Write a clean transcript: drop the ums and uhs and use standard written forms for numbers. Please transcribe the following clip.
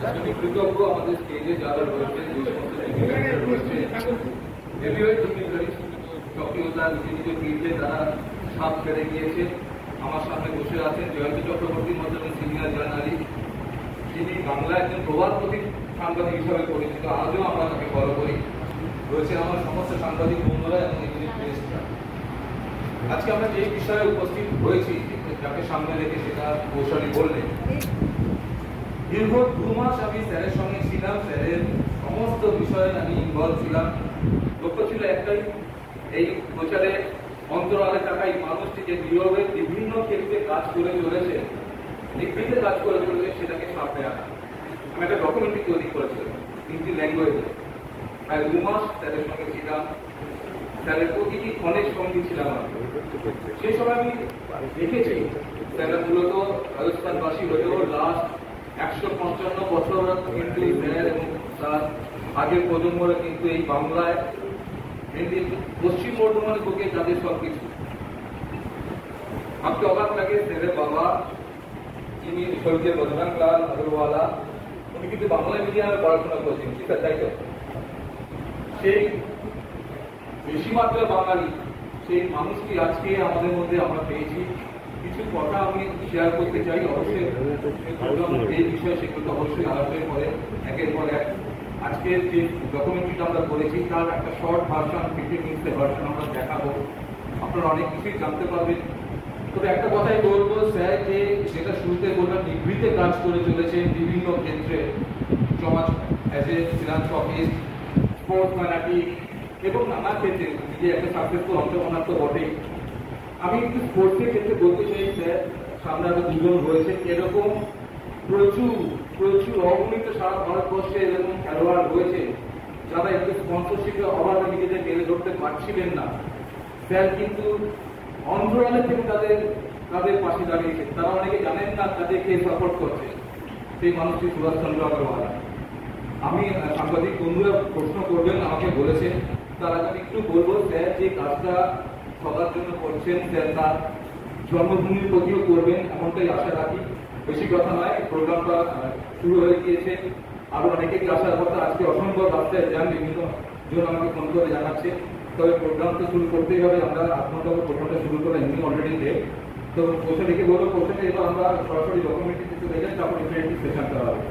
আমি কৃতজ্ঞ আমাদের স্টেজে যারা রয়েছে, যে সমস্ত রয়েছে, সক্রিয়তা নিজ ফিল্ডে তারা সাপ ছেড়ে গিয়েছে। আমার সামনে বসে আছেন জয়ন্ত চক্রবর্তীর মতো সিনিয়র জার্নালিস্ট, যিনি বাংলা একজন প্রবাদ প্রতীক সাংবাদিক হিসাবে পরিচিত, আজও আমরা তাকে ফলো করি। রয়েছে আমার সমস্ত সাংবাদিক বন্ধুরা এবং প্রেসরা। আজকে আমরা যে বিষয়ে উপস্থিত হয়েছি, যাকে সামনে রেখে সেটা কৌশলী বললেন। দীর্ঘ 2 মাস আমি স্যারের সঙ্গে ছিলাম, স্যারের সমস্ত বিষয়ে আমি ইনভলভ ছিলাম। লক্ষ্য ছিল একটাই, এই প্রচারে অন্তরালে থাকা এই মানুষটি যে নীরবে বিভিন্ন ক্ষেত্রে কাজ করে চলেছে, নিভৃতে কাজ করে চলেছে, সেটাকে সামনে আনা। আমি একটা ডকুমেন্টারি তৈরি করেছিলাম 3টি ল্যাঙ্গুয়েজে। প্রায় 2 মাস স্যারের সঙ্গে ছিলাম, স্যারের প্রতিটি ক্ষণের সঙ্গী ছিলাম আমি। সেই সময় আমি দেখেছি স্যারের মূলত রাজস্থানবাসী হলেও লাস্ট 155 বছর কিন্তু স্যার এবং তার আগের প্রজন্মরা কিন্তু এই বাংলায় পশ্চিম বর্ধমানে বুকে তাদের সবকিছু। ভাবতে অবাক লাগে, স্যারের বাবা যিনি স্বর্গীয় বজরংলাল আগরওয়ালা, উনি কিন্তু বাংলা মিডিয়ামে পড়াশোনা করেছেন, ঠিক আছে, তাই তো? সেই বেশি মাত্রায় বাঙালি সেই মানুষটি আজকে আমাদের মধ্যে আমরা পেয়েছি। কিছু কথা আমি শেয়ার করতে চাই, অবশ্যই এই বিষয়ে সেগুলো অবশ্যই আলোচনা করে একের পর এক। আজকের যে ডকুমেন্টারিটা আমরা করেছি তার একটা শর্ট ভার্সন, 15 মিনিটের ভার্সন আমরা দেখাবো। আপনারা অনেক কিছুই জানতে পারবেন। তবে একটা কথাই বলবো, স্যার যে যেটা শুরুতে বললাম, নিভৃতে কাজ করে চলেছে বিভিন্ন ক্ষেত্রে, সমাজ অ্যাজ এ ফিলান্থ্রপিস্ট, স্পোর্টস ম্যানাটিক এবং নানা ক্ষেত্রে নিজে একটা সাকসেসফুল অন্ত্রপ্রনার তো বটেই। আমি একটু স্পোর্টসের ক্ষেত্রে বলতে চাই, স্যার সামনে আরো 2 জন রয়েছে, এরকম প্রচুর প্রচুর অগণিত সারা ভারতবর্ষে এরকম খেলোয়াড় রয়েছে যারা একটু স্পন্সরশিপের অভাবে নিজেদের মেলে ধরতে পারছিলেন না। স্যার কিন্তু অন্তরালে থেকে তাদের পাশে দাঁড়িয়েছে। তারা অনেকে জানেন না তাদেরকে সাপোর্ট করছে, সেই মানুষটি সুভাষচন্দ্র আগরওয়ালা। আমি সাংবাদিক বন্ধুরা প্রশ্ন করবেন আমাকে বলেছে, তার আগে আমি একটু বলবো, স্যার যে কাজটা সবার জন্য করছেন, স্যার তার জন্মভূমির প্রতিও করবেন এমনটাই আশা রাখি। বেশি কথা নয়, প্রোগ্রামটা শুরু হয়ে গিয়েছে। আরো অনেকেই আসার কথা, আজকে অসম্ভব রাস্তায় যান, বিভিন্ন জন আমাকে ফোন করে জানাচ্ছে। তবে প্রোগ্রাম তো শুরু করতেই হবে, আমরা 8 ঘন্টা প্রোগ্রামটা শুরু করে এমনি অলরেডি ডে। তো কোথাও লিখে বলবো, কোথাও এবার আমরা সরাসরি ডকুমেন্টারি চলে যাই, তারপর ইন্টারেক্টিভ সেশন করা হবে।